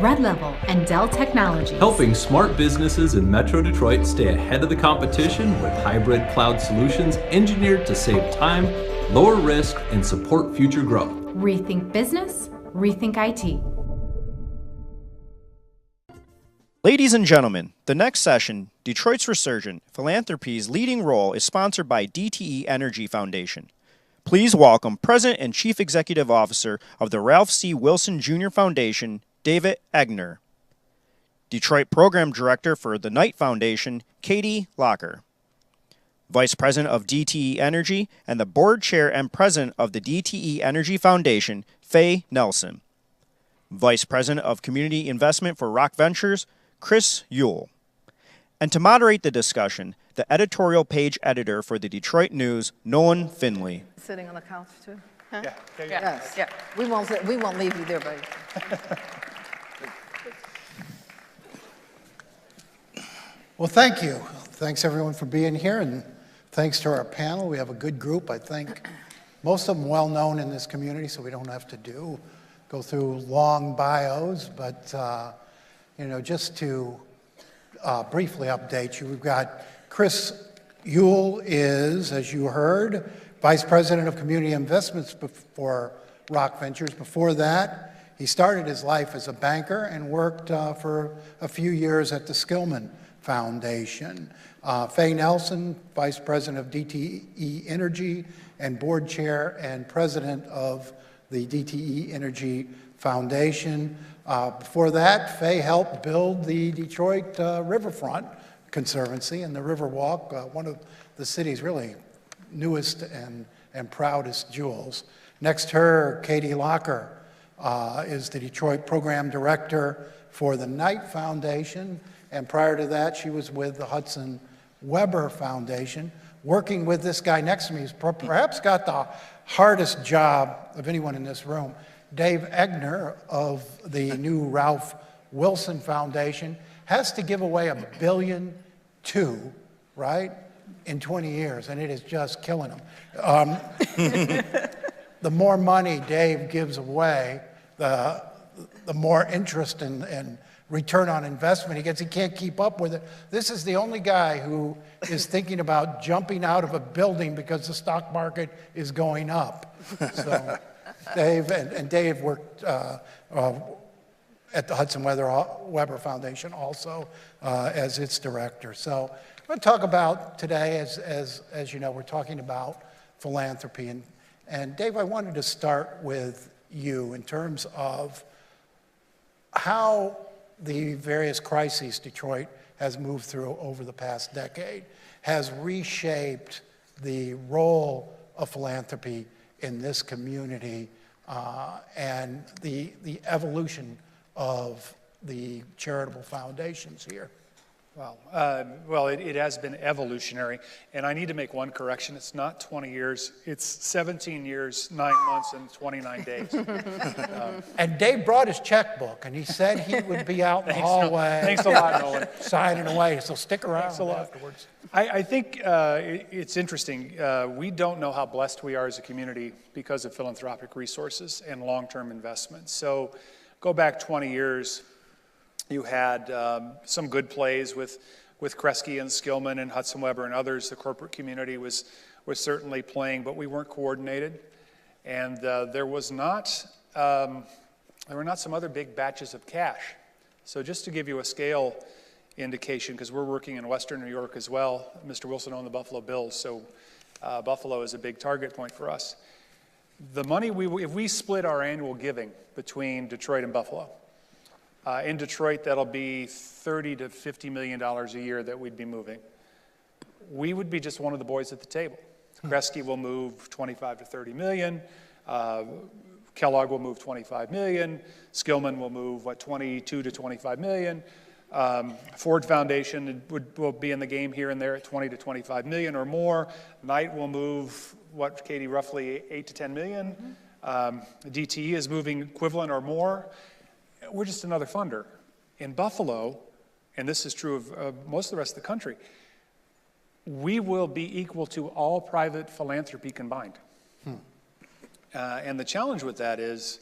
Red Level and Dell Technologies. Helping smart businesses in Metro Detroit stay ahead of the competition with hybrid cloud solutions engineered to save time, lower risk, and support future growth. Rethink business, rethink IT. Ladies and gentlemen, the next session, Detroit's Resurgence, Philanthropy's leading role, is sponsored by DTE Energy Foundation. Please welcome President and Chief Executive Officer of the Ralph C. Wilson Jr. Foundation, David Egner. Detroit Program Director for the Knight Foundation, Katie Locker. Vice President of DTE Energy and the Board Chair and President of the DTE Energy Foundation, Faye Nelson. Vice President of Community Investment for Rock Ventures, Chris Ewell. And to moderate the discussion, the editorial page editor for the Detroit News, Nolan Finley. Sitting on the couch too? Huh? Yeah. Yes. Yeah. We won't leave you there, buddy. Well, thank you. Thanks everyone for being here, and thanks to our panel. We have a good group. I think most of them well known in this community, so we don't have to go through long bios. But just to briefly update you, we've got Chris Ewell is, as you heard, Vice President of Community Investments for Rock Ventures. Before that, he started his life as a banker and worked for a few years at the Skillman Foundation. Faye Nelson, Vice President of DTE Energy and Board Chair and President of the DTE Energy Foundation. Before that, Faye helped build the Detroit Riverfront Conservancy and the Riverwalk, one of the city's really newest and proudest jewels. Next to her, Katie Locker is the Detroit Program Director for the Knight Foundation. And prior to that, she was with the Hudson Weber Foundation, working with this guy next to me who's perhaps got the hardest job of anyone in this room, Dave Egner of the new Ralph Wilson Foundation, has to give away $1.2 billion, right, in 20 years, and it is just killing him. The more money Dave gives away, the more interest and return on investment he gets. He can't keep up with it. This is the only guy who is thinking about jumping out of a building because the stock market is going up. So Dave worked at the Hudson Weber Foundation also as its director. So I'm going to talk about today, as you know, we're talking about philanthropy. And Dave, I wanted to start with you in terms of how the various crises Detroit has moved through over the past decade has reshaped the role of philanthropy in this community and the evolution of the charitable foundations here. Well, it has been evolutionary, and I need to make one correction. It's not 20 years. It's 17 years, 9 months, and 29 days. And Dave brought his checkbook, and he said he would be out in the hallway. Thanks a lot, Nolan. Signing away, so stick around afterwards. I think it's interesting. We don't know how blessed we are as a community because of philanthropic resources and long-term investments. So go back 20 years. You had some good plays with Kresge and Skillman and Hudson Weber and others. The corporate community was certainly playing, but we weren't coordinated. And there were not some other big batches of cash. So just to give you a scale indication, because we're working in Western New York as well, Mr. Wilson owned the Buffalo Bills, so Buffalo is a big target point for us. The money, if we split our annual giving between Detroit and Buffalo, in Detroit, that'll be $30 to $50 million a year that we'd be moving. We would be just one of the boys at the table. Kresge will move 25 to 30 million. Kellogg will move 25 million. Skillman will move, 22 to 25 million. Ford Foundation will be in the game here and there at 20 to 25 million or more. Knight will move, Katie, roughly 8 to 10 million. DTE is moving equivalent or more. We're just another funder. In Buffalo, and this is true of most of the rest of the country, we will be equal to all private philanthropy combined. And the challenge with that is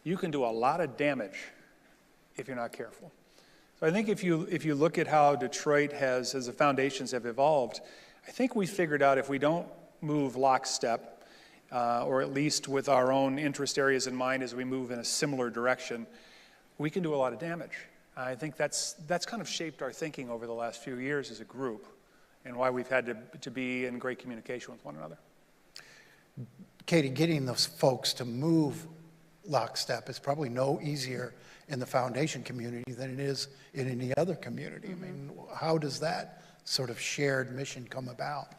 you can do a lot of damage if you're not careful. So I think if you look at how Detroit has, as the foundations have evolved, I think we figured out if we don't move lockstep, or at least with our own interest areas in mind as we move in a similar direction, we can do a lot of damage. I think that's kind of shaped our thinking over the last few years as a group, and why we've had to be in great communication with one another. Katie, getting those folks to move lockstep is probably no easier in the foundation community than it is in any other community. I mean, how does that sort of shared mission come about?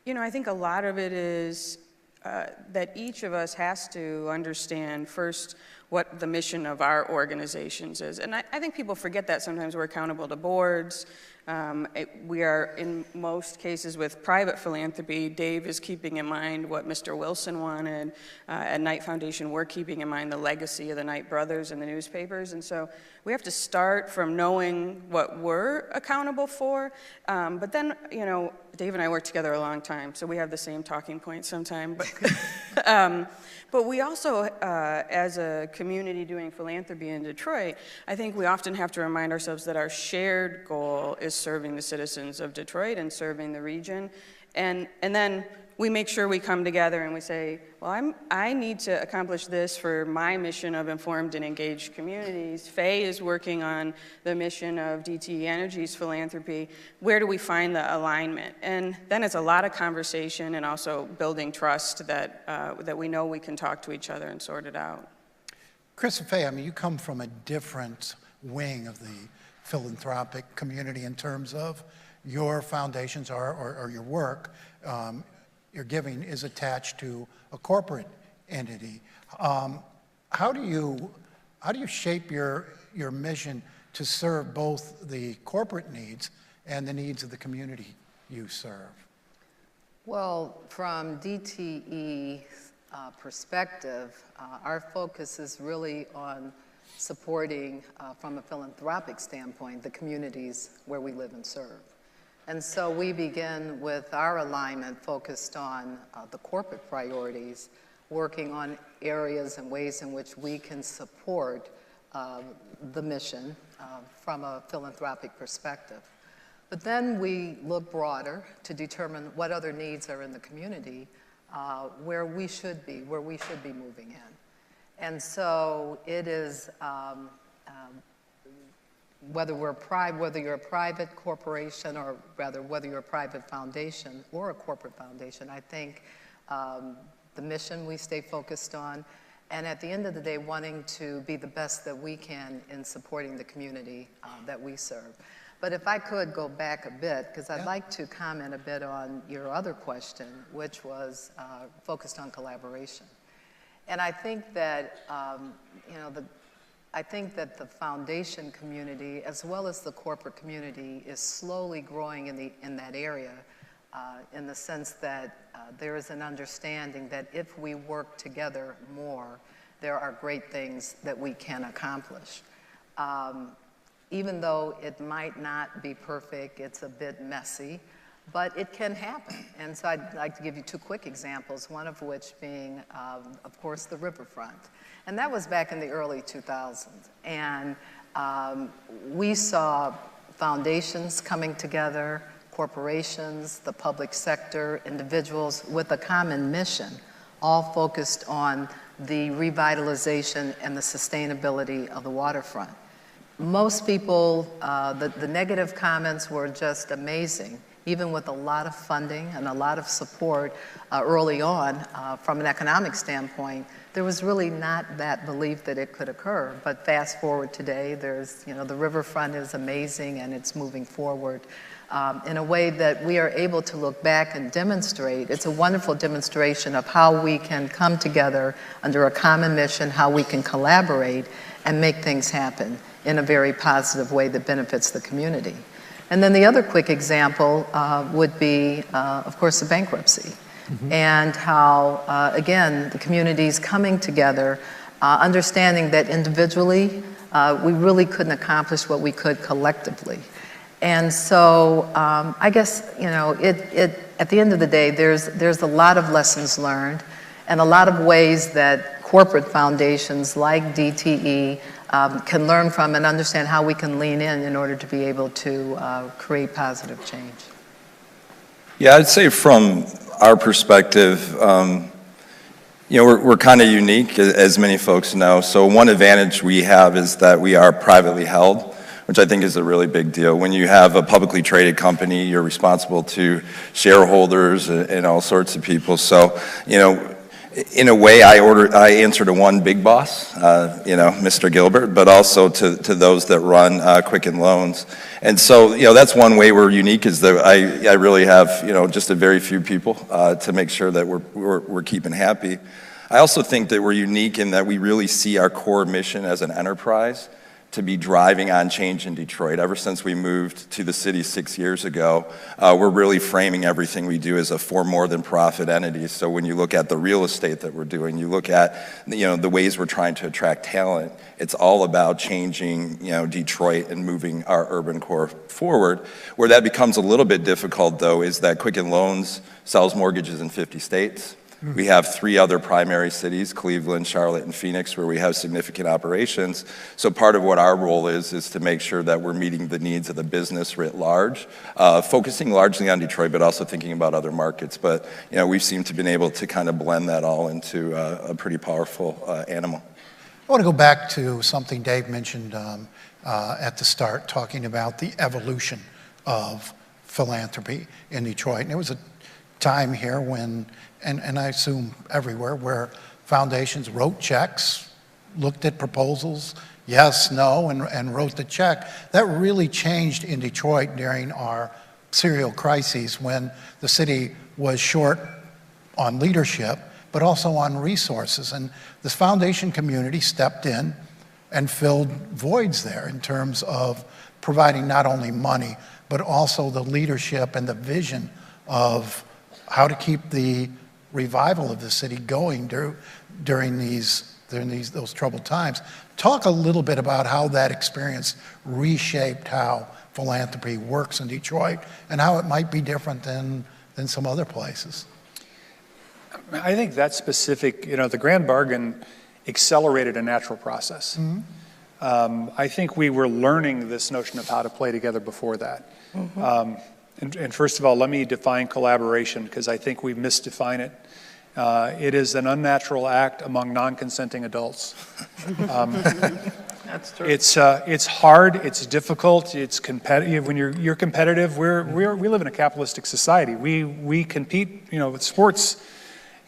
You know, I think a lot of it is that each of us has to understand first what the mission of our organizations is. And I think people forget that sometimes. We're accountable to boards. We are, in most cases, with private philanthropy. Dave is keeping in mind what Mr. Wilson wanted. At Knight Foundation, we're keeping in mind the legacy of the Knight brothers in the newspapers. And so we have to start from knowing what we're accountable for. But then, you know, Dave and I work together a long time, so we have the same talking points sometimes. But we also, as a community doing philanthropy in Detroit, I think we often have to remind ourselves that our shared goal is serving the citizens of Detroit and serving the region. And then we make sure we come together and we say, well, I need to accomplish this for my mission of informed and engaged communities. Faye is working on the mission of DTE Energy's philanthropy. Where do we find the alignment? And then it's a lot of conversation and also building trust that we know we can talk to each other and sort it out. Chris and Faye, I mean, you come from a different wing of the philanthropic community in terms of your foundations or your work. Your giving is attached to a corporate entity. How do you shape your mission to serve both the corporate needs and the needs of the community you serve? Well, from DTE perspective, our focus is really on supporting, from a philanthropic standpoint, the communities where we live and serve. And so we begin with our alignment focused on the corporate priorities, working on areas and ways in which we can support the mission from a philanthropic perspective. But then we look broader to determine what other needs are in the community where we should be moving in. And so it is, whether you're a private corporation, or rather whether you're a private foundation or a corporate foundation, I think the mission we stay focused on, and at the end of the day, wanting to be the best that we can in supporting the community that we serve. But if I could go back a bit, because I'd like to comment a bit on your other question, which was focused on collaboration. And I think that, I think that the foundation community, as well as the corporate community, is slowly growing in that area, in the sense that there is an understanding that if we work together more, there are great things that we can accomplish. Even though it might not be perfect, it's a bit messy, but it can happen. And so I'd like to give you two quick examples, one of which being, of course, the riverfront. And that was back in the early 2000s. And we saw foundations coming together, corporations, the public sector, individuals with a common mission, all focused on the revitalization and the sustainability of the waterfront. Most people, the negative comments were just amazing, even with a lot of funding and a lot of support early on from an economic standpoint. There was really not that belief that it could occur. But fast forward today, there's, the riverfront is amazing and it's moving forward in a way that we are able to look back and demonstrate. It's a wonderful demonstration of how we can come together under a common mission, how we can collaborate and make things happen in a very positive way that benefits the community. And then the other quick example would be, of course, the bankruptcy. And how, again, the communities coming together, understanding that individually, we really couldn't accomplish what we could collectively. And so I guess, at the end of the day, there's a lot of lessons learned. and a lot of ways that corporate foundations like DTE can learn from and understand how we can lean in order to be able to create positive change. Yeah, I'd say from our perspective, we're kind of unique, as many folks know. So one advantage we have is that we are privately held, which I think is a really big deal. When you have a publicly traded company, you're responsible to shareholders and all sorts of people. So, in a way, I answer to one big boss, Mr. Gilbert, but also to those that run Quicken Loans. And so, that's one way we're unique, is that I really have, just a very few people to make sure that we're keeping happy. I also think that we're unique in that we really see our core mission as an enterprise to be driving on change in Detroit. Ever since we moved to the city 6 years ago, we're really framing everything we do as a for more than profit entity. So when you look at the real estate that we're doing, you look at the ways we're trying to attract talent, it's all about changing Detroit and moving our urban core forward. Where that becomes a little bit difficult, though, is that Quicken Loans sells mortgages in 50 states. We have 3 other primary cities, Cleveland, Charlotte, and Phoenix, where we have significant operations. So part of what our role is to make sure that we're meeting the needs of the business writ large, focusing largely on Detroit, but also thinking about other markets. But we seem to have been able to kind of blend that all into a pretty powerful animal. I want to go back to something Dave mentioned at the start, talking about the evolution of philanthropy in Detroit. And there was a time here when, and I assume everywhere, where foundations wrote checks, looked at proposals, yes, no, and wrote the check. That really changed in Detroit during our serial crises when the city was short on leadership, but also on resources. And this foundation community stepped in and filled voids there in terms of providing not only money, but also the leadership and the vision of how to keep the revival of the city going during those troubled times. Talk a little bit about how that experience reshaped how philanthropy works in Detroit and how it might be different than some other places. I think that specific, the Grand Bargain accelerated a natural process. Mm-hmm. I think we were learning this notion of how to play together before that. Mm-hmm. And first of all, let me define collaboration, because I think we misdefine it. It is an unnatural act among non-consenting adults. That's true. It's hard, it's difficult, it's competitive. When you're competitive, we live in a capitalistic society. We compete, with sports,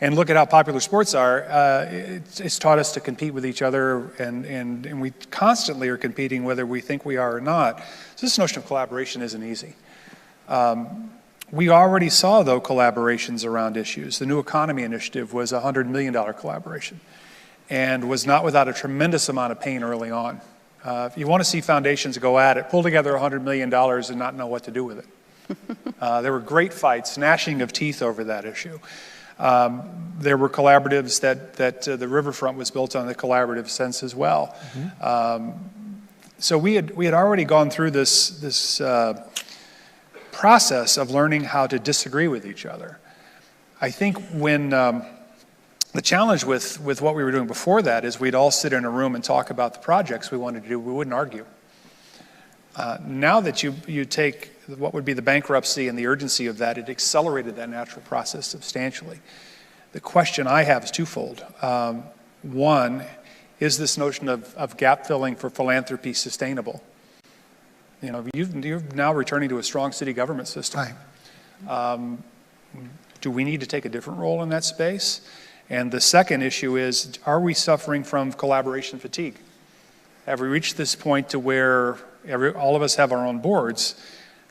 and look at how popular sports are. It's taught us to compete with each other, and we constantly are competing whether we think we are or not. So this notion of collaboration isn't easy. We already saw, though, collaborations around issues. The New Economy Initiative was a $100 million collaboration and was not without a tremendous amount of pain early on. If you want to see foundations go at it, pull together $100 million and not know what to do with it. There were great fights, gnashing of teeth over that issue. There were collaboratives that the riverfront was built on the collaborative sense as well. Mm-hmm. So we had already gone through this process of learning how to disagree with each other. I think when the challenge with what we were doing before that is we'd all sit in a room and talk about the projects we wanted to do. We wouldn't argue. Now that you take what would be the bankruptcy and the urgency of that, it accelerated that natural process substantially. The question I have is twofold. One, is this notion of gap filling for philanthropy sustainable? You're now returning to a strong city government system. Right. Do we need to take a different role in that space? And the second issue is, are we suffering from collaboration fatigue? Have we reached this point to where all of us have our own boards,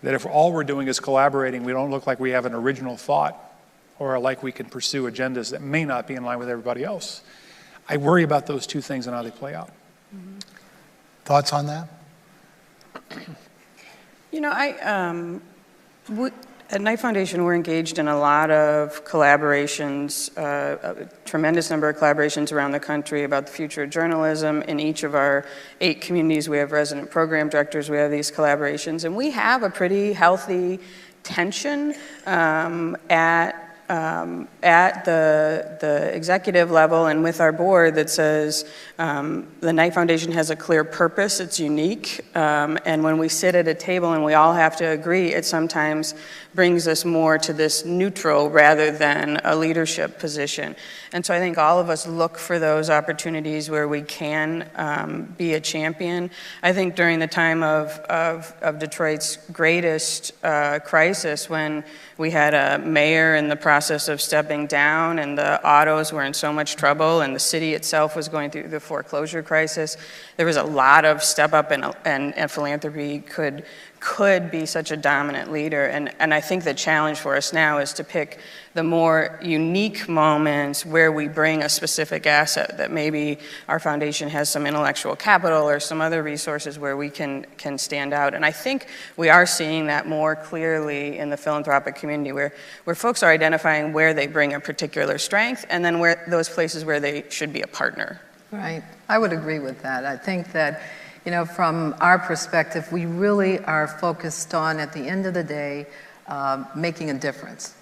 that if all we're doing is collaborating, we don't look like we have an original thought or like we can pursue agendas that may not be in line with everybody else? I worry about those two things and how they play out. Mm-hmm. Thoughts on that? At Knight Foundation, we're engaged in a lot of collaborations, a tremendous number of collaborations around the country about the future of journalism. In each of our 8 communities, we have resident program directors, we have these collaborations, and we have a pretty healthy tension at at the executive level and with our board that says the Knight Foundation has a clear purpose, it's unique, and when we sit at a table and we all have to agree, it sometimes brings us more to this neutral rather than a leadership position. And so I think all of us look for those opportunities where we can be a champion. I think during the time of Detroit's greatest crisis, when we had a mayor in the process of stepping down and the autos were in so much trouble and the city itself was going through the foreclosure crisis, there was a lot of step up, and philanthropy could be such a dominant leader. And I think the challenge for us now is to pick the more unique moments where we bring a specific asset that maybe our foundation has some intellectual capital or some other resources where we can stand out. And I think we are seeing that more clearly in the philanthropic community where folks are identifying where they bring a particular strength and then where those places where they should be a partner. Right. I would agree with that. I think that, you know, from our perspective, we really are focused on, at the end of the day, making a difference.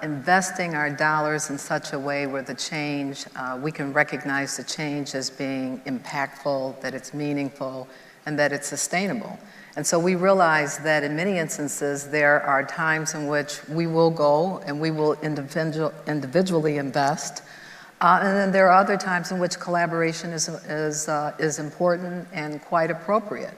Investing our dollars in such a way where the change, we can recognize the change as being impactful, that it's meaningful, and that it's sustainable. And so we realize that in many instances, there are times in which we will go and we will individually invest. And then there are other times in which collaboration is important and quite appropriate.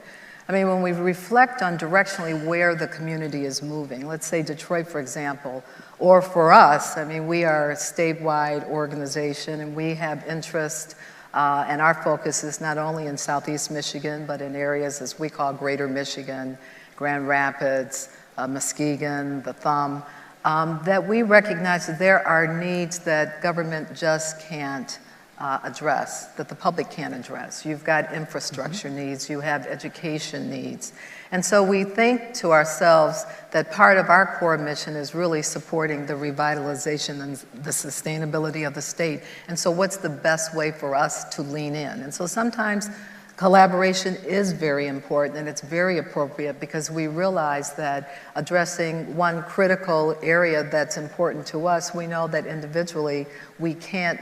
I mean, when we reflect on directionally where the community is moving, let's say Detroit, for example, or for us, I mean, we are a statewide organization and we have interest, and our focus is not only in Southeast Michigan, but in areas as we call Greater Michigan, Grand Rapids, Muskegon, the Thumb. That we recognize that there are needs that government just can't address, that the public can't address. You've got infrastructure needs, you have education needs. And so we think to ourselves that part of our core mission is really supporting the revitalization and the sustainability of the state. And so what's the best way for us to lean in? And so sometimes collaboration is very important and it's very appropriate because we realize that addressing one critical area that's important to us, we know that individually we can't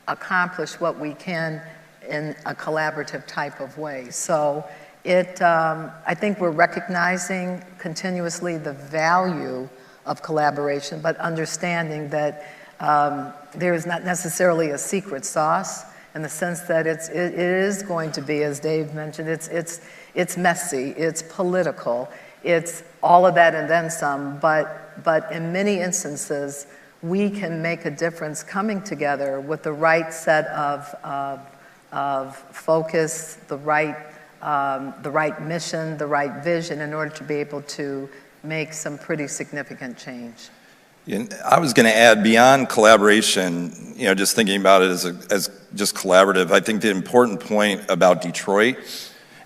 accomplish what we can in a collaborative type of way. So I think we're recognizing continuously the value of collaboration, but understanding that there is not necessarily a secret sauce, in the sense that it is going to be, as Dave mentioned, it's messy, it's political, it's all of that and then some, but in many instances, we can make a difference coming together with the right set of focus, the right mission, the right vision in order to be able to make some pretty significant change. I was going to add, beyond collaboration, you know, just thinking about it as just collaborative, I think the important point about Detroit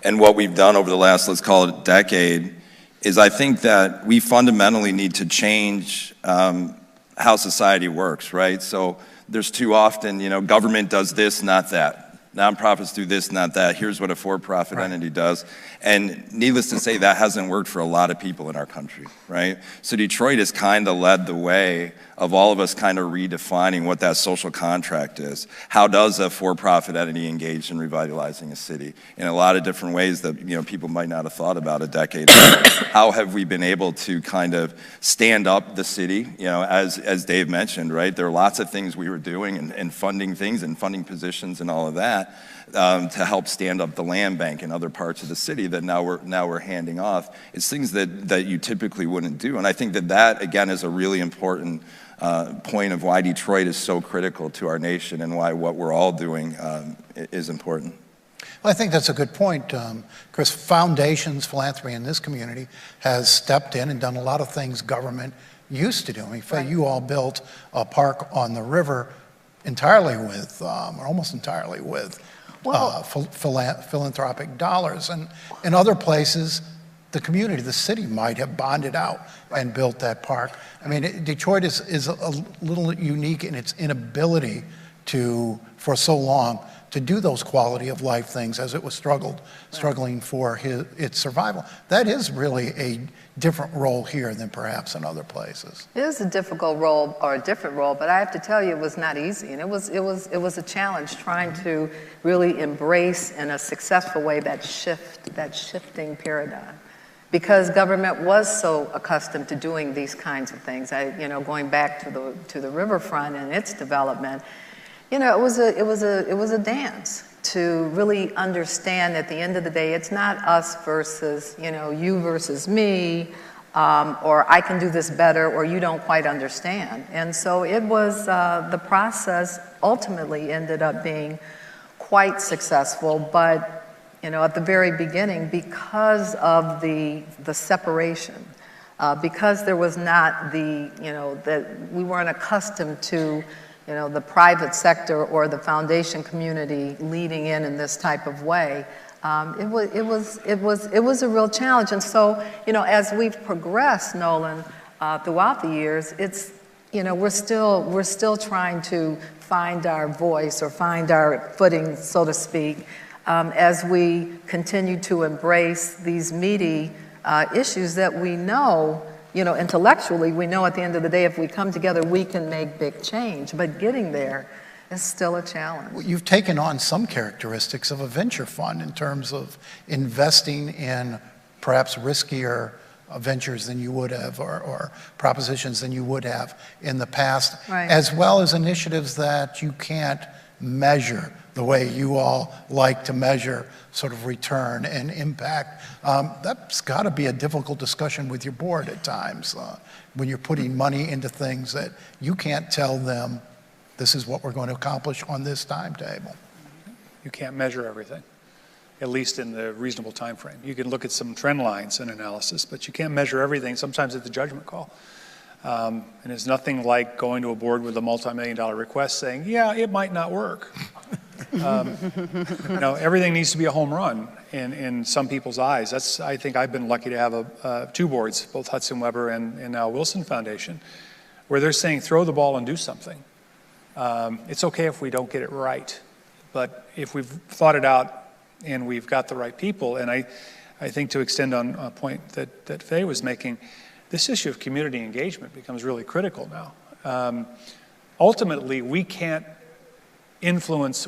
and what we've done over the last, let's call it, decade, is I think that we fundamentally need to change how society works, right? So there's too often, you know, government does this, not that. Nonprofits do this, not that. Here's what a for-profit entity does. And needless to say, that hasn't worked for a lot of people in our country, right? So Detroit has kind of led the way of all of us kind of redefining what that social contract is. How does a for-profit entity engage in revitalizing a city? In a lot of different ways that, you know, people might not have thought about a decade ago. How have we been able to kind of stand up the city? You know, as Dave mentioned, right? There are lots of things we were doing and funding things and funding positions and all of that to help stand up the land bank in other parts of the city that now we're handing off. It's things that you typically wouldn't do. And I think that again is a really important point of why Detroit is so critical to our nation and why what we're all doing is important. Well, I think that's a good point, Chris. Foundations, philanthropy in this community has stepped in and done a lot of things government used to do. I mean, right. You all built a park on the river entirely with, or almost entirely with, philanthropic dollars. And in other places, the community, the city might have bonded out and built that park. I mean, Detroit is a little unique in its inability to, for so long, to do those quality of life things as it was struggling for its survival. That is really a different role here than perhaps in other places. It is a difficult role, or a different role, but I have to tell you it was not easy, and it was a challenge trying to really embrace in a successful way that shifting paradigm, because government was so accustomed to doing these kinds of things. Going back to the riverfront and its development, it was a dance to really understand at the end of the day, it's not us versus, you versus me, or I can do this better, or you don't quite understand. And so it was, the process ultimately ended up being quite successful, but, at the very beginning, because of the separation, because there was not that we weren't accustomed to the private sector or the foundation community leading in this type of way, it was a real challenge. And so, as we've progressed, Nolan, throughout the years, it's, we're still trying to find our voice or find our footing, so to speak, as we continue to embrace these meaty issues that we know. Intellectually, we know at the end of the day, if we come together, we can make big change. But getting there is still a challenge. Well, you've taken on some characteristics of a venture fund in terms of investing in perhaps riskier ventures than you would have, or propositions than you would have in the past, right, as well as initiatives that you can't measure the way you all like to measure sort of return and impact. That's got to be a difficult discussion with your board at times when you're putting money into things that you can't tell them this is what we're going to accomplish on this timetable. You can't measure everything, at least in the reasonable time frame. You can look at some trend lines and analysis, but you can't measure everything. Sometimes it's a judgment call. And it's nothing like going to a board with a multi-million-dollar request saying, yeah, it might not work. Everything needs to be a home run in some people's eyes. I think I've been lucky to have two boards, both Hudson Weber and now Wilson Foundation, where they're saying throw the ball and do something. It's okay if we don't get it right, but if we've thought it out and we've got the right people, and I think to extend on a point that Faye was making, this issue of community engagement becomes really critical now. Ultimately, we can influence,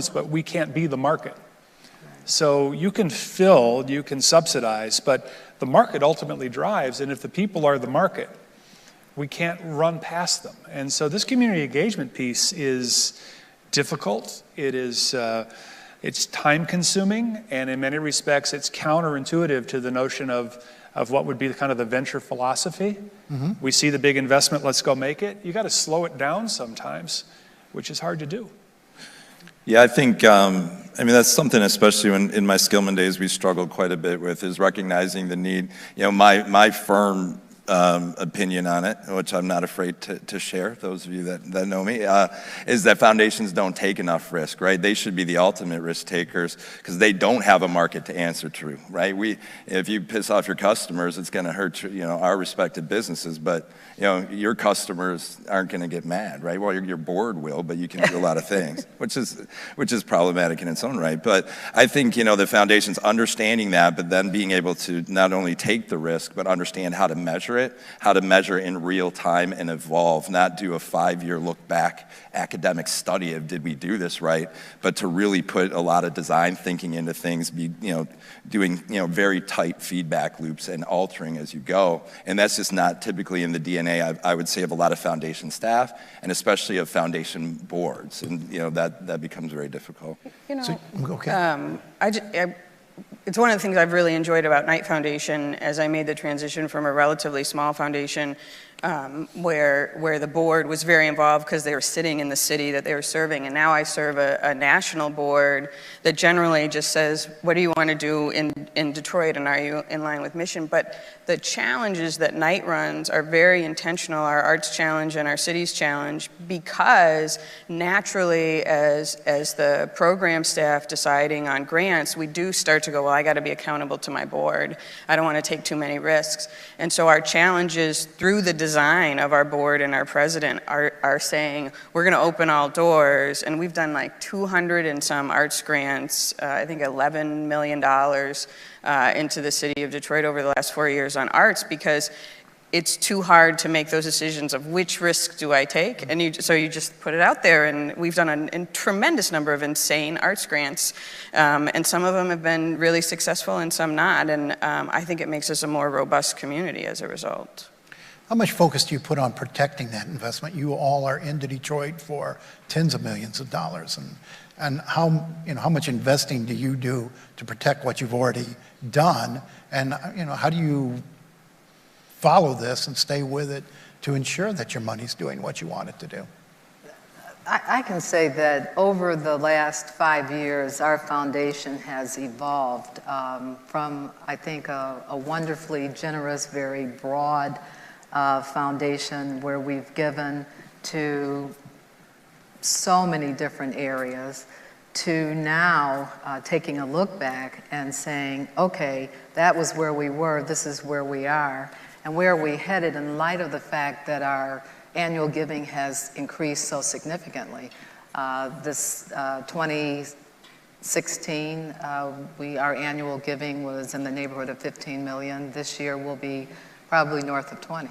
but we can't be the market. So you can fill, you can subsidize, but the market ultimately drives, and if the people are the market, we can't run past them. And so this community engagement piece is difficult. It's time consuming, and in many respects, it's counterintuitive to the notion of what would be kind of the venture philosophy. Mm-hmm. We see the big investment, let's go make it. You got to slow it down sometimes, which is hard to do. Yeah, I think, that's something, especially in my Skillman days, we struggled quite a bit with, is recognizing the need. My firm opinion on it, which I'm not afraid to share, those of you that know me, is that foundations don't take enough risk, right? They should be the ultimate risk takers because they don't have a market to answer to, right? If you piss off your customers, it's going to hurt our respective businesses, but your customers aren't going to get mad, right? Well, your board will, but you can do a lot of things, which is problematic in its own right. But I think the foundation's understanding that, but then being able to not only take the risk, but understand how to measure it, how to measure in real time and evolve, not do a 5-year look back academic study of did we do this right, but to really put a lot of design thinking into things, doing very tight feedback loops and altering as you go. And that's just not typically in the DNA, I would say, of a lot of foundation staff, and especially of foundation boards. And that becomes very difficult. It's one of the things I've really enjoyed about Knight Foundation as I made the transition from a relatively small foundation where the board was very involved because they were sitting in the city that they were serving, and now I serve a national board that generally just says, what do you want to do in Detroit, and are you in line with mission? But the challenges that Knight runs are very intentional, our arts challenge and our cities challenge, because naturally as the program staff deciding on grants, we do start to go, well, I got to be accountable to my board. I don't want to take too many risks. And so our challenges through the design design of our board and our president are saying, we're going to open all doors. And we've done like 200 and some arts grants, I think $11 million into the city of Detroit over the last 4 years on arts, because it's too hard to make those decisions of which risk do I take, and so you just put it out there. And we've done a tremendous number of insane arts grants, and some of them have been really successful and some not, and I think it makes us a more robust community as a result. How much focus do you put on protecting that investment? You all are into Detroit for tens of millions of dollars, and how much investing do you do to protect what you've already done, and how do you follow this and stay with it to ensure that your money's doing what you want it to do? I can say that over the last 5 years, our foundation has evolved from, I think, a wonderfully generous, very broad foundation where we've given to so many different areas, to now taking a look back and saying, okay, that was where we were, this is where we are. And where are we headed in light of the fact that our annual giving has increased so significantly? This 2016, our annual giving was in the neighborhood of 15 million. This year will be probably north of 20.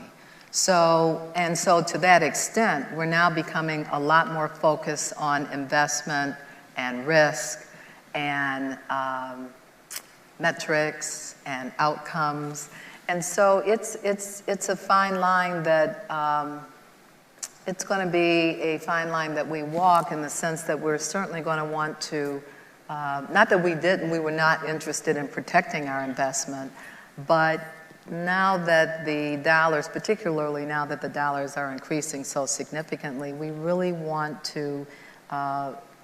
So to that extent, we're now becoming a lot more focused on investment and risk and metrics and outcomes. And so it's a fine line that, it's going to be a fine line that we walk, in the sense that we're certainly going to want to, not that we were not interested in protecting our investment, but now that the dollars, particularly now that the dollars are increasing so significantly, we really want to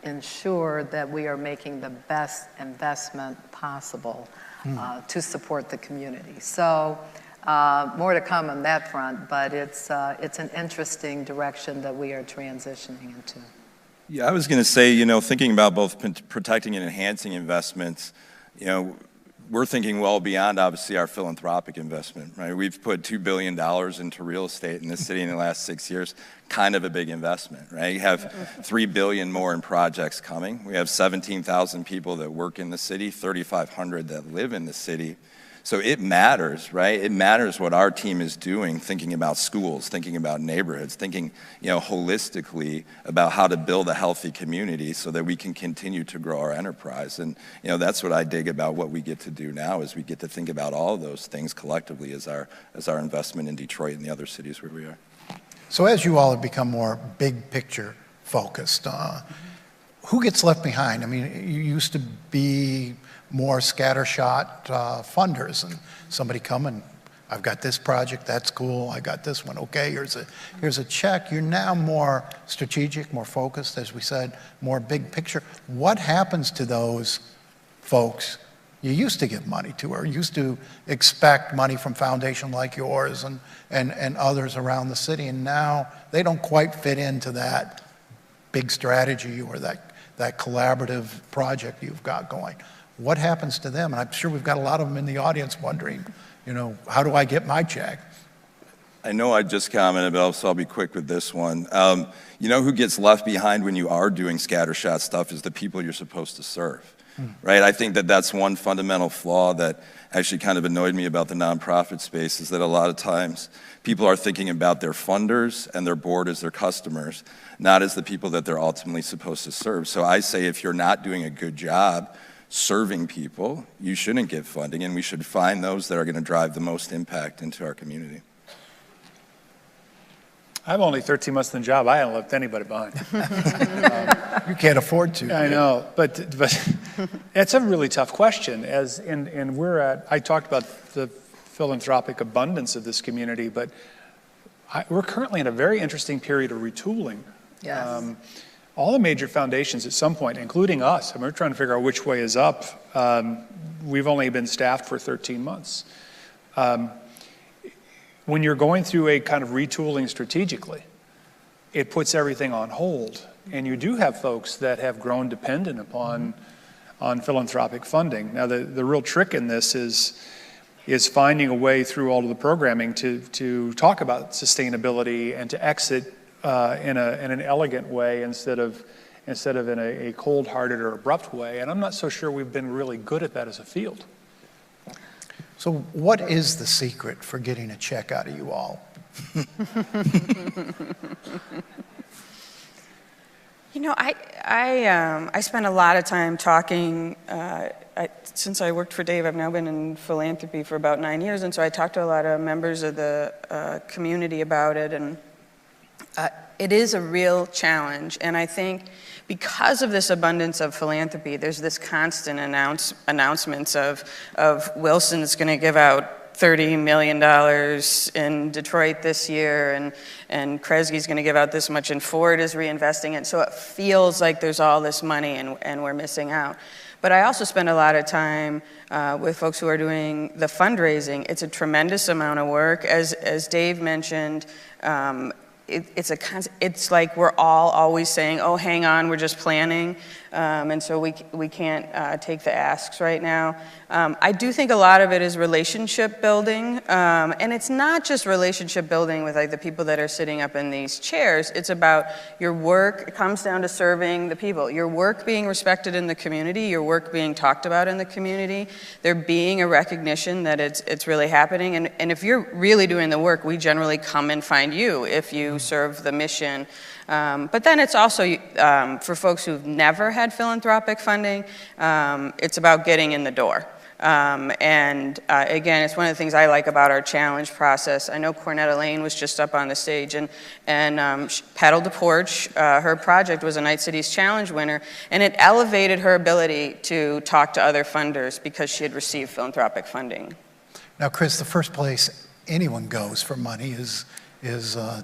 ensure that we are making the best investment possible to support the community. So more to come on that front, but it's an interesting direction that we are transitioning into. Yeah, I was going to say, thinking about both protecting and enhancing investments, we're thinking well beyond, obviously, our philanthropic investment, right? We've put $2 billion into real estate in this city in the last 6 years, kind of a big investment, right? You have $3 billion more in projects coming. We have 17,000 people that work in the city, 3,500 that live in the city. So it matters, right? It matters what our team is doing, thinking about schools, thinking about neighborhoods, thinking, holistically about how to build a healthy community so that we can continue to grow our enterprise. And, that's what I dig about what we get to do now, is we get to think about all of those things collectively as our investment in Detroit and the other cities where we are. So as you all have become more big picture focused, who gets left behind? I mean, you used to be more scattershot funders, and somebody come and, I've got this project, that's cool, I got this one, okay, here's a check. You're now more strategic, more focused, as we said, more big picture. What happens to those folks you used to give money to, or used to expect money from foundation like yours and others around the city, and now they don't quite fit into that big strategy or that collaborative project you've got going? What happens to them? And I'm sure we've got a lot of them in the audience wondering, how do I get my check? I know I just commented, but I'll be quick with this one. Who gets left behind when you are doing scattershot stuff is the people you're supposed to serve, right? I think that's one fundamental flaw that actually kind of annoyed me about the nonprofit space, is that a lot of times people are thinking about their funders and their board as their customers, not as the people that they're ultimately supposed to serve. So I say, if you're not doing a good job serving people, you shouldn't get funding, and we should find those that are going to drive the most impact into our community. I'm only 13 months in the job. I haven't left anybody behind. You can't afford to. I know, but it's a really tough question. I talked about the philanthropic abundance of this community, but we're currently in a very interesting period of retooling. Yes. All the major foundations at some point, including us, and we're trying to figure out which way is up. We've only been staffed for 13 months. When you're going through a kind of retooling strategically, it puts everything on hold. And you do have folks that have grown dependent upon philanthropic funding. Now, the real trick in this is is finding a way through all of the programming to talk about sustainability and to exit in an elegant way instead of in a cold-hearted or abrupt way. And I'm not so sure we've been really good at that as a field. So what is the secret for getting a check out of you all? You know, I spend a lot of time talking, since I worked for Dave, I've now been in philanthropy for about 9 years, and so I talked to a lot of members of the community about it, and it is a real challenge. And I think because of this abundance of philanthropy, there's this constant announcements of Wilson's going to give out $30 million in Detroit this year, and Kresge's going to give out this much, and Ford is reinvesting it. So it feels like there's all this money, and we're missing out. But I also spend a lot of time with folks who are doing the fundraising. It's a tremendous amount of work. As Dave mentioned, it's like we're all always saying, oh, hang on, we're just planning. And so we can't take the asks right now. I do think a lot of it is relationship building. And it's not just relationship building with like the people that are sitting up in these chairs. It's about your work. It comes down to serving the people. Your work being respected in the community, your work being talked about in the community, there being a recognition that it's really happening. And if you're really doing the work, we generally come and find you if you serve the mission. But then it's also, for folks who've never had philanthropic funding, it's about getting in the door. Again, it's one of the things I like about our challenge process. I know Cornetta Lane was just up on the stage and Paddle to Porch. Her project was a Night Cities Challenge winner, and it elevated her ability to talk to other funders because she had received philanthropic funding. Now, Chris, the first place anyone goes for money is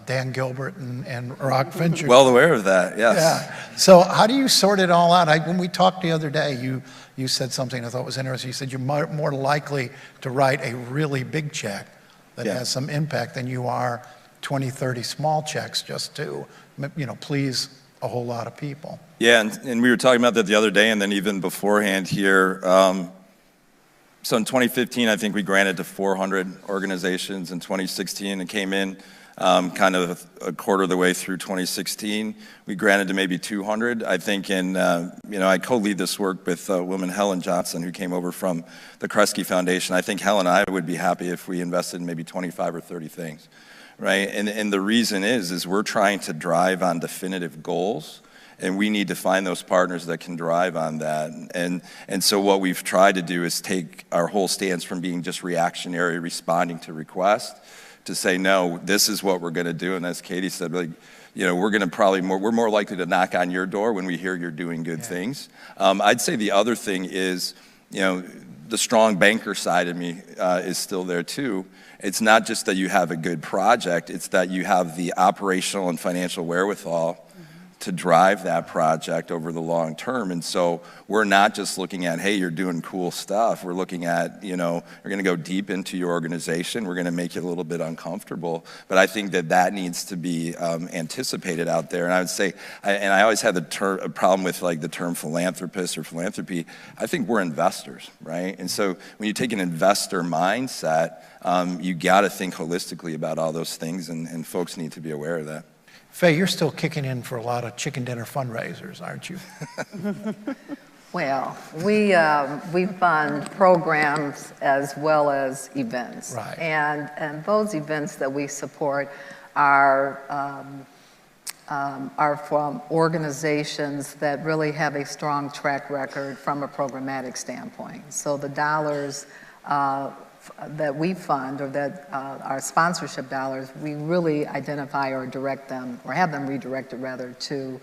Dan Gilbert and Rock Venture. Well aware of that, yes. Yeah. So how do you sort it all out? When we talked the other day, you said something I thought was interesting. You said you're more likely to write a really big check that has some impact than you are 20, 30 small checks just to, please a whole lot of people. Yeah, and we were talking about that the other day, and then even beforehand here. So in 2015, I think we granted to 400 organizations. In 2016, it came in kind of a quarter of the way through 2016. We granted to maybe 200. I think I co-lead this work with a woman, Helen Johnson, who came over from the Kresge Foundation. I think Helen and I would be happy if we invested in maybe 25 or 30 things, right? And the reason is we're trying to drive on definitive goals, and we need to find those partners that can drive on that. And so what we've tried to do is take our whole stance from being just reactionary, responding to requests, to say, no, this is what we're going to do. And as Katie said, we're going to we're more likely to knock on your door when we hear you're doing good things. I'd say the other thing is, the strong banker side of me is still there too. It's not just that you have a good project, it's that you have the operational and financial wherewithal to drive that project over the long term. And so we're not just looking at, hey, you're doing cool stuff. We're looking at, we're going to go deep into your organization. We're going to make it a little bit uncomfortable. But I think that needs to be anticipated out there. And I would say, and I always had a problem with like the term philanthropist or philanthropy. I think we're investors, right? And so when you take an investor mindset, you got to think holistically about all those things, and folks need to be aware of that. Faye, you're still kicking in for a lot of chicken dinner fundraisers, aren't you? Well, we fund programs as well as events. Right. And those events that we support are from organizations that really have a strong track record from a programmatic standpoint. So the dollars that we fund, or that our sponsorship dollars, we really identify or direct them, or have them redirected rather, to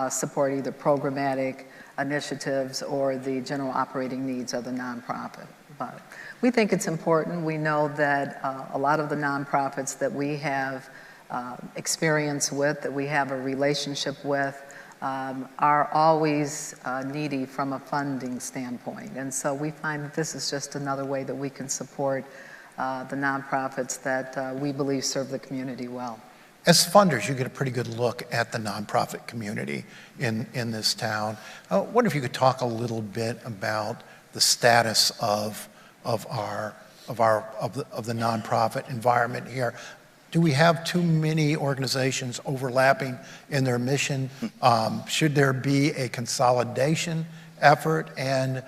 support either programmatic initiatives or the general operating needs of the nonprofit. But we think it's important. We know that a lot of the nonprofits that we have experience with, that we have a relationship with, are always needy from a funding standpoint. And so we find that this is just another way that we can support the nonprofits that we believe serve the community well. As funders, you get a pretty good look at the nonprofit community in this town. I wonder if you could talk a little bit about the status of our of the nonprofit environment here. Do we have too many organizations overlapping in their mission? Should there be a consolidation effort? And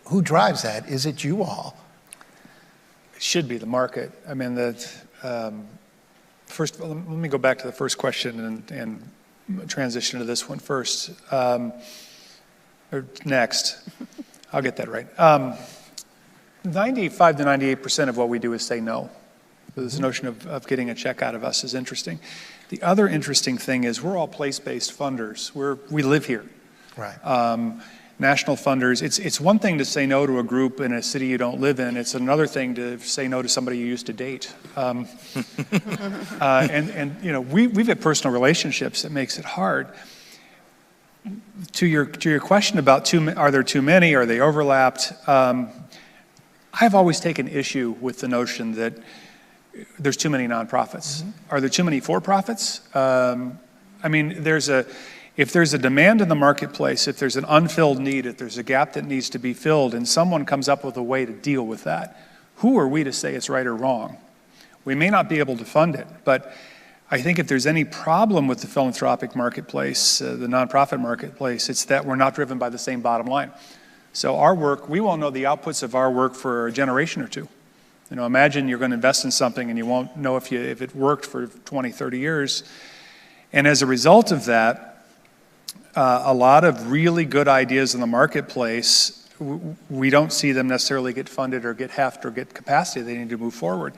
who drives that? Is it you all? It should be the market. I mean, first, let me go back to the first question and transition to this one first. Or next. I'll get that right. 95 to 98% of what we do is say no. So this notion of getting a check out of us is interesting. The other interesting thing is we're all place-based funders. We live here. Right. National funders. It's one thing to say no to a group in a city you don't live in. It's another thing to say no to somebody you used to date. And you know, we've had personal relationships that makes it hard. To your question about are there too many? Are they overlapped? I've always taken issue with the notion that there's too many nonprofits. Are there too many for-profits? I mean, if there's a demand in the marketplace, if there's an unfilled need, if there's a gap that needs to be filled, and someone comes up with a way to deal with that, who are we to say it's right or wrong? We may not be able to fund it, but I think if there's any problem with the philanthropic marketplace, the nonprofit marketplace, it's that we're not driven by the same bottom line. So our work, we won't know the outputs of our work for a generation or two. You know, imagine you're going to invest in something and you won't know if it worked for 20, 30 years. And as a result of that, a lot of really good ideas in the marketplace, we don't see them necessarily get funded or get heft or get capacity. They need to move forward.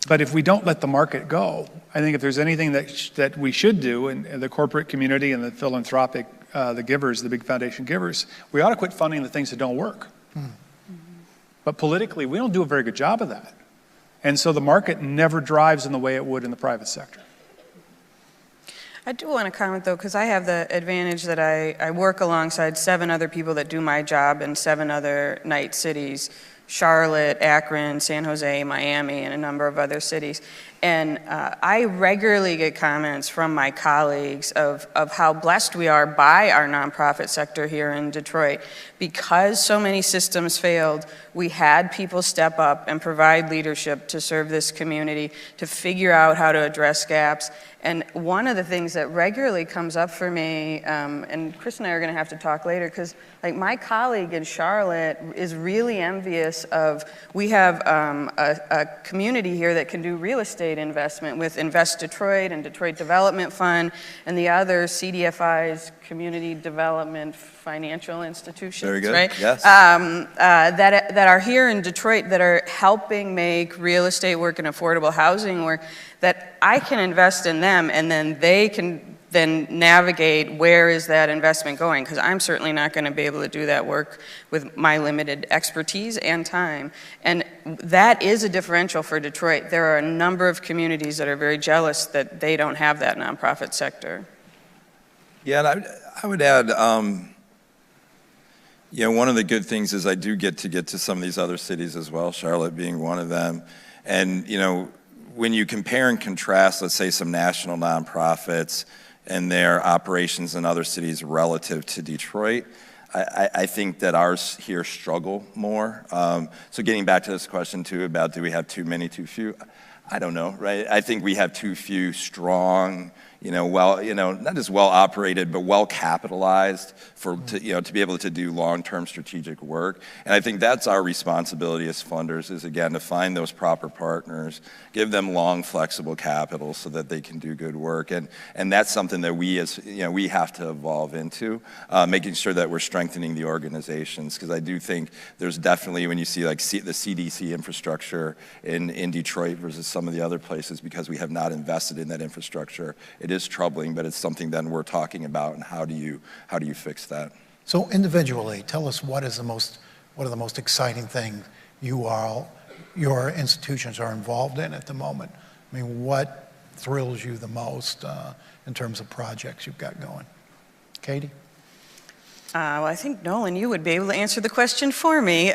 But if we don't let the market go, I think if there's anything that we should do in the corporate community and the philanthropic, the givers, the big foundation givers, we ought to quit funding the things that don't work. But politically, we don't do a very good job of that. And so the market never drives in the way it would in the private sector. I do want to comment, though, because I have the advantage that I work alongside 7 other people that do my job in 7 other night cities: Charlotte, Akron, San Jose, Miami, and a number of other cities. And I regularly get comments from my colleagues of how blessed we are by our nonprofit sector here in Detroit. Because so many systems failed, we had people step up and provide leadership to serve this community, to figure out how to address gaps. And one of the things that regularly comes up for me, and Chris and I are going to have to talk later, because like my colleague in Charlotte is really envious of, we have a community here that can do real estate investment with Invest Detroit and Detroit Development Fund and the other CDFI's, Community Development Financial Institutions, Very good. Right? Yes. That are here in Detroit that are helping make real estate work and affordable housing work, that I can invest in them and then they can then navigate where is that investment going, because I'm certainly not going to be able to do that work with my limited expertise and time. And that is a differential for Detroit. There are a number of communities that are very jealous that they don't have that nonprofit sector. Yeah, and I would add, you know, one of the good things is I do get to some of these other cities as well, Charlotte being one of them. And, you know, when you compare and contrast, let's say, some national nonprofits and their operations in other cities relative to Detroit, I think that ours here struggle more. So getting back to this question too about do we have too many, too few, I don't know, right? I think we have too few strong, not just well operated, but well capitalized to be able to do long-term strategic work. And I think that's our responsibility as funders, is again to find those proper partners, give them long, flexible capital so that they can do good work. And that's something that we have to evolve into, making sure that we're strengthening the organizations. Because I do think there's definitely, when you see like the CDC infrastructure in Detroit versus some of the other places, because we have not invested in that infrastructure, it is troubling, but it's something then we're talking about, and how do you fix that? So individually, tell us what are the most exciting things your institutions are involved in at the moment. I mean, what thrills you the most in terms of projects you've got going? Katie? Well, I think, Nolan, you would be able to answer the question for me,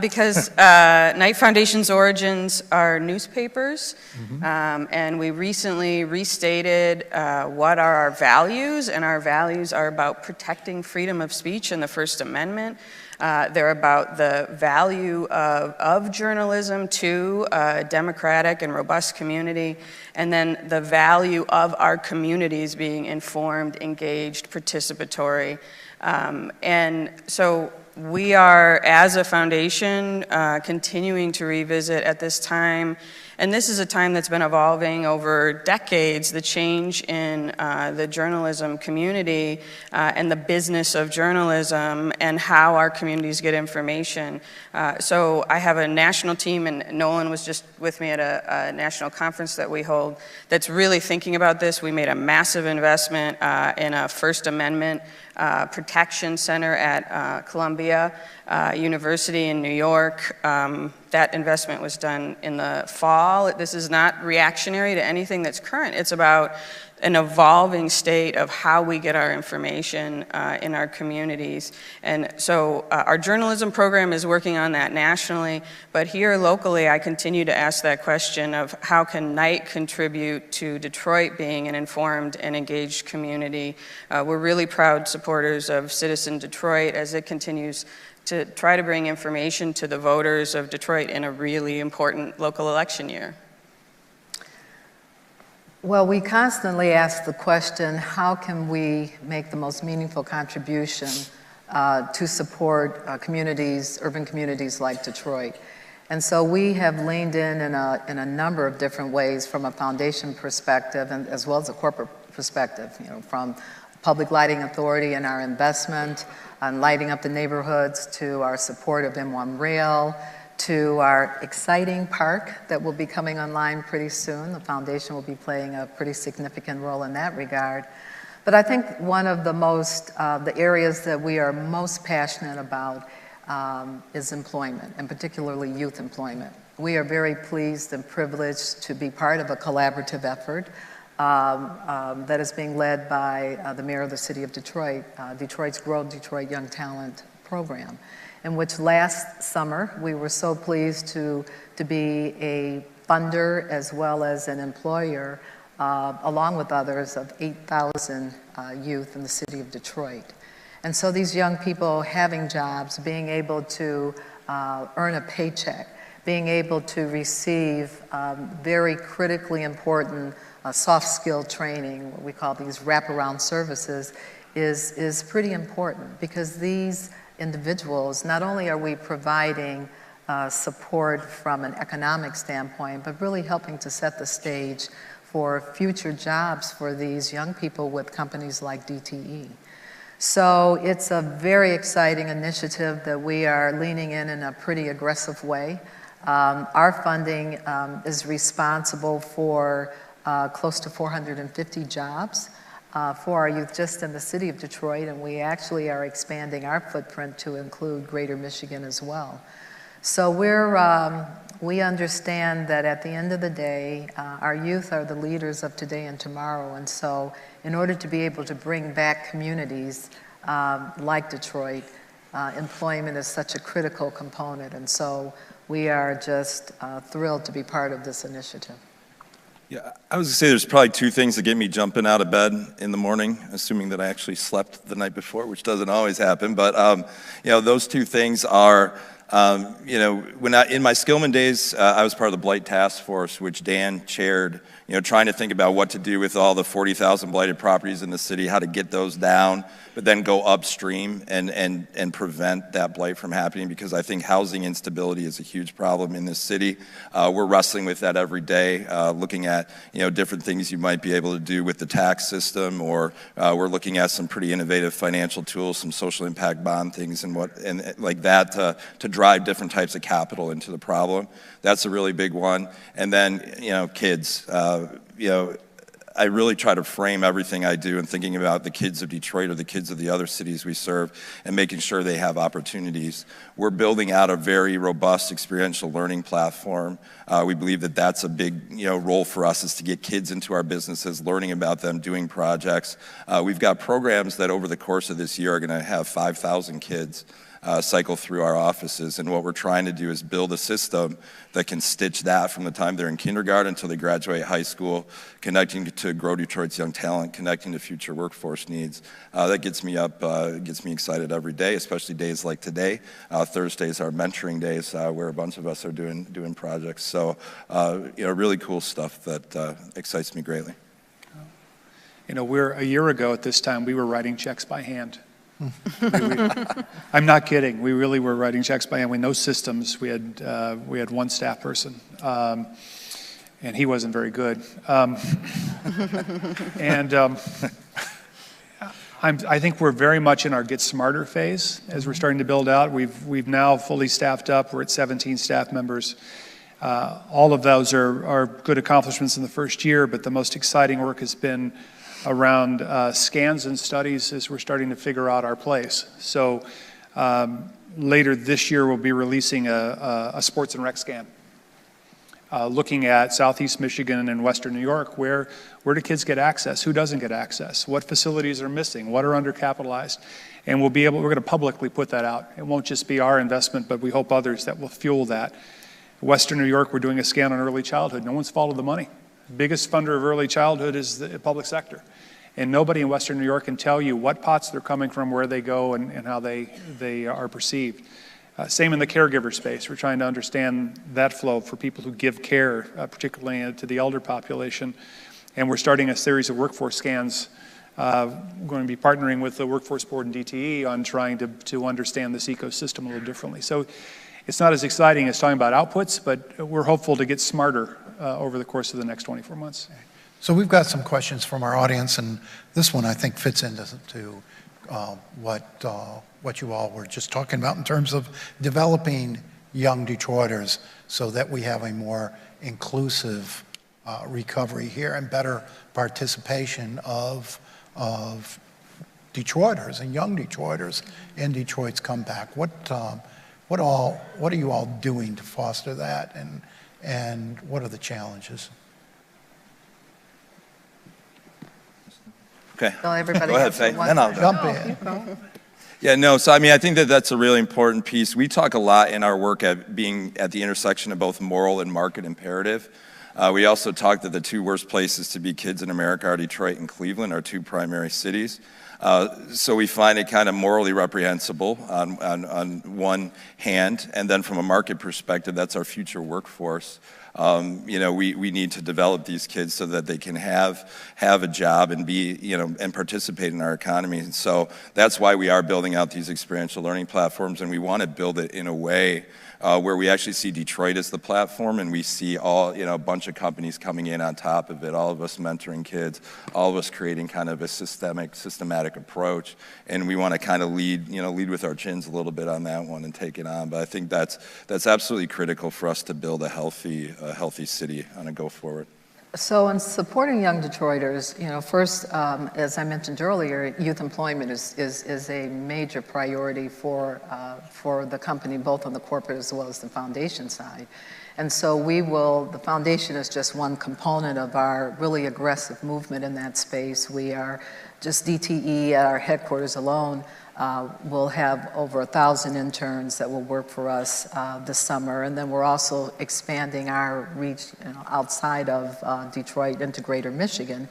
because Knight Foundation's origins are newspapers, and we recently restated what are our values, and our values are about protecting freedom of speech and the First Amendment. They're about the value of journalism to a democratic and robust community, and then the value of our communities being informed, engaged, participatory. And so we are, as a foundation, continuing to revisit at this time, and this is a time that's been evolving over decades, the change in the journalism community and the business of journalism and how our communities get information. So I have a national team, and Nolan was just with me at a national conference that we hold that's really thinking about this. We made a massive investment in a First Amendment protection center at Columbia University in New York. That investment was done in the fall. This is not reactionary to anything that's current. It's about an evolving state of how we get our information in our communities. And so our journalism program is working on that nationally, but here locally I continue to ask that question of how can Knight contribute to Detroit being an informed and engaged community. We're really proud supporters of Citizen Detroit as it continues to try to bring information to the voters of Detroit in a really important local election year. Well, we constantly ask the question, how can we make the most meaningful contribution to support communities, urban communities like Detroit? And so we have leaned in a number of different ways from a foundation perspective and as well as a corporate perspective, you know, from Public Lighting Authority and our investment on lighting up the neighborhoods to our support of M1 Rail, to our exciting park that will be coming online pretty soon. The foundation will be playing a pretty significant role in that regard. But I think one of the areas that we are most passionate about is employment, and particularly youth employment. We are very pleased and privileged to be part of a collaborative effort that is being led by the mayor of the city of Detroit, Detroit's Grow Detroit Young Talent program, in which last summer we were so pleased to be a funder as well as an employer, along with others, of 8,000 youth in the city of Detroit. And so these young people having jobs, being able to earn a paycheck, being able to receive very critically important soft skill training, what we call these wraparound services, is pretty important, because these individuals, not only are we providing support from an economic standpoint, but really helping to set the stage for future jobs for these young people with companies like DTE. So it's a very exciting initiative that we are leaning in a pretty aggressive way. Our funding is responsible for close to 450 jobs for our youth just in the city of Detroit, and we actually are expanding our footprint to include Greater Michigan as well. So we understand that at the end of the day, our youth are the leaders of today and tomorrow, and so in order to be able to bring back communities like Detroit, employment is such a critical component, and so we are just thrilled to be part of this initiative. Yeah, I was gonna say there's probably two things that get me jumping out of bed in the morning, assuming that I actually slept the night before, which doesn't always happen. But you know, those two things are, you know, when in my Skillman days, I was part of the Blight Task Force, which Dan chaired. You know, trying to think about what to do with all the 40,000 blighted properties in the city, how to get those down, but then go upstream and prevent that blight from happening, because I think housing instability is a huge problem in this city. We're wrestling with that every day, looking at, you know, different things you might be able to do with the tax system, or we're looking at some pretty innovative financial tools, some social impact bond things and like that to drive different types of capital into the problem. That's a really big one. And then, you know, kids. You know, I really try to frame everything I do in thinking about the kids of Detroit or the kids of the other cities we serve and making sure they have opportunities. We're building out a very robust experiential learning platform. We believe that that's a big, you know, role for us, is to get kids into our businesses, learning about them, doing projects. We've got programs that over the course of this year are going to have 5,000 kids cycle through our offices. And what we're trying to do is build a system that can stitch that from the time they're in kindergarten until they graduate high school, connecting to Grow Detroit's young talent, connecting to future workforce needs. That gets me up, gets me excited every day, especially days like today. Thursdays are mentoring days where a bunch of us are doing projects. So, really cool stuff that excites me greatly. A year ago at this time, we were writing checks by hand. I'm not kidding. We really were writing checks by hand with no systems. We had one staff person, and he wasn't very good. I think we're very much in our get smarter phase as we're starting to build out. We've now fully staffed up. We're at 17 staff members. All of those are good accomplishments in the first year, but the most exciting work has been around scans and studies as we're starting to figure out our place. So later this year, we'll be releasing a sports and rec scan, looking at Southeast Michigan and Western New York. Where do kids get access? Who doesn't get access? What facilities are missing? What are undercapitalized? And we're going to publicly put that out. It won't just be our investment, but we hope others that will fuel that. Western New York, we're doing a scan on early childhood. No one's followed the money. Biggest funder of early childhood is the public sector. And nobody in Western New York can tell you what pots they're coming from, where they go, and how they are perceived. Same in the caregiver space. We're trying to understand that flow for people who give care, particularly to the elder population. And we're starting a series of workforce scans. We're going to be partnering with the Workforce Board and DTE on trying to understand this ecosystem a little differently. So it's not as exciting as talking about outputs, but we're hopeful to get smarter over the course of the next 24 months. So we've got some questions from our audience, and this one I think fits into what you all were just talking about in terms of developing young Detroiters so that we have a more inclusive recovery here and better participation of Detroiters and young Detroiters in Detroit's comeback. What are you all doing to foster that, and what are the challenges? Okay. So everybody go ahead, Faye. Then I'll jump in. Yeah, no, so I think that's a really important piece. We talk a lot in our work at being at the intersection of both moral and market imperative. We also talk that the two worst places to be kids in America are Detroit and Cleveland, our two primary cities. So we find it kind of morally reprehensible on one hand, and then from a market perspective, that's our future workforce. We need to develop these kids so that they can have a job and be, and participate in our economy. And so that's why we are building out these experiential learning platforms, and we want to build it in a way where we actually see Detroit as the platform, and we see a bunch of companies coming in on top of it, all of us mentoring kids, all of us creating kind of a systematic approach, and we want to kind of lead with our chins a little bit on that one and take it on. But I think that's absolutely critical for us to build a healthy city on a go forward. So in supporting young Detroiters, first, as I mentioned earlier, youth employment is a major priority for the company, both on the corporate as well as the foundation side. And so the foundation is just one component of our really aggressive movement in that space. We are just DTE at our headquarters alone. We'll have over 1,000 interns that will work for us this summer, and then we're also expanding our reach outside of Detroit into greater Michigan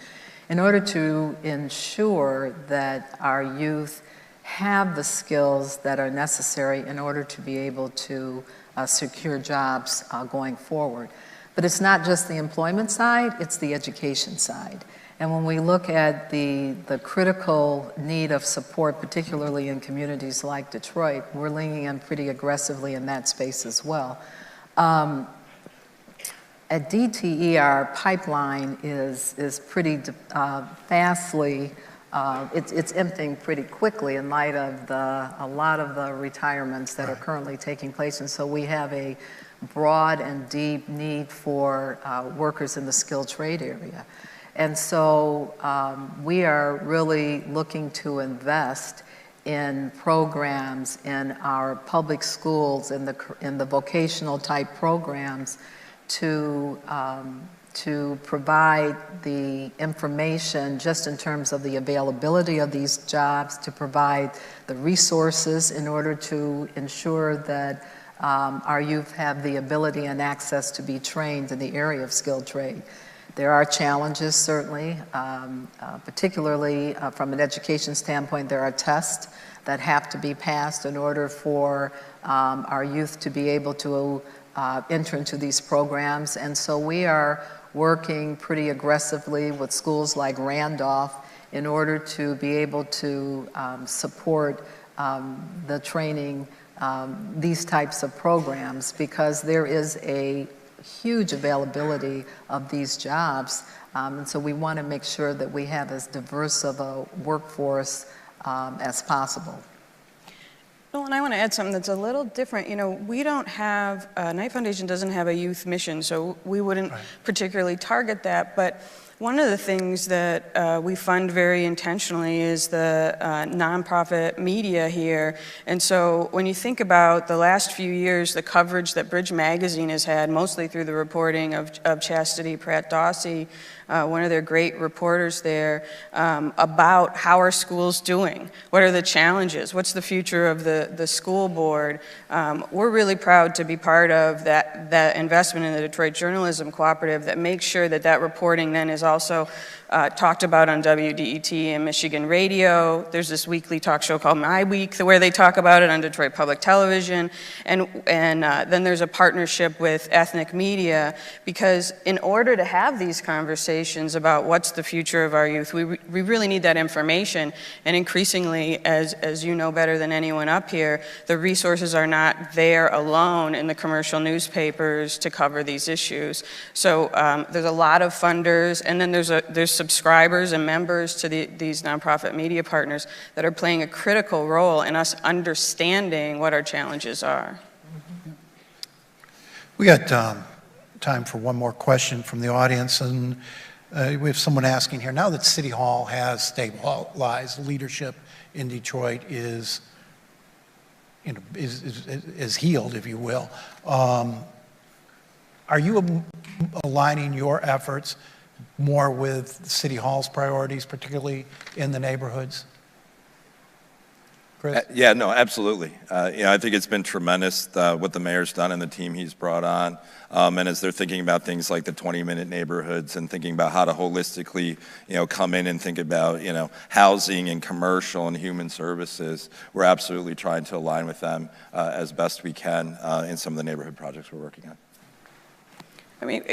in order to ensure that our youth have the skills that are necessary in order to be able to secure jobs going forward. But it's not just the employment side, it's the education side. And when we look at the critical need of support, particularly in communities like Detroit, we're leaning in pretty aggressively in that space as well. At DTE, our pipeline is pretty fastly, it's emptying pretty quickly in light of a lot of the retirements that are currently taking place. And so we have a broad and deep need for workers in the skilled trade area. And so we are really looking to invest in programs in our public schools, in the vocational type programs to to provide the information just in terms of the availability of these jobs, to provide the resources in order to ensure that our youth have the ability and access to be trained in the area of skilled trade. There are challenges, certainly, particularly from an education standpoint. There are tests that have to be passed in order for our youth to be able to enter into these programs. And so we are working pretty aggressively with schools like Randolph in order to be able to support the training, these types of programs, because there is a huge availability of these jobs. And so we want to make sure that we have as diverse of a workforce as possible. Well, and I want to add something that's a little different. You know, we don't have, Knight Foundation doesn't have a youth mission, so we wouldn't particularly target that. But one of the things that we fund very intentionally is the nonprofit media here. And so when you think about the last few years, the coverage that Bridge Magazine has had, mostly through the reporting of Chastity Pratt-Dawsey, one of their great reporters there, about how are schools doing? What are the challenges? What's the future of the school board? We're really proud to be part of that investment in the Detroit Journalism Cooperative that makes sure that that reporting then is also talked about on WDET and Michigan Radio. There's this weekly talk show called My Week where they talk about it on Detroit Public Television. And then there's a partnership with ethnic media, because in order to have these conversations about what's the future of our youth, we really need that information. And increasingly, as you know better than anyone up here, the resources are not there alone in the commercial newspapers to cover these issues. So there's a lot of funders, and then there's subscribers and members to these nonprofit media partners that are playing a critical role in us understanding what our challenges are. We got time for one more question from the audience, and we have someone asking here, now that City Hall has stabilized, leadership in Detroit is healed, if you will, are you aligning your efforts more with City Hall's priorities, particularly in the neighborhoods? Chris? Yeah, no, absolutely. I think it's been tremendous what the mayor's done and the team he's brought on. And as they're thinking about things like the 20-minute neighborhoods and thinking about how to holistically, come in and think about, housing and commercial and human services, we're absolutely trying to align with them as best we can in some of the neighborhood projects we're working on. I mean,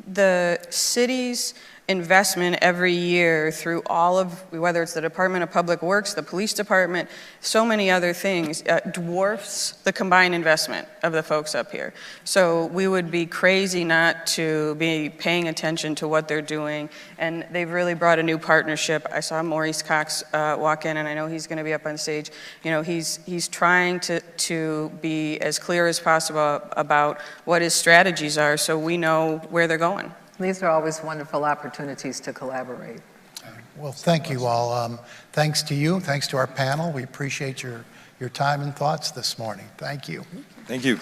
the city's investment every year through all of, whether it's the Department of Public Works, the police department, so many other things, dwarfs the combined investment of the folks up here. So we would be crazy not to be paying attention to what they're doing. And they've really brought a new partnership. I saw Maurice Cox walk in, and I know he's going to be up on stage. He's trying to be as clear as possible about what his strategies are so we know where they're going. These are always wonderful opportunities to collaborate. Well, thank you all. Thanks to you. Thanks to our panel. We appreciate your time and thoughts this morning. Thank you. Thank you.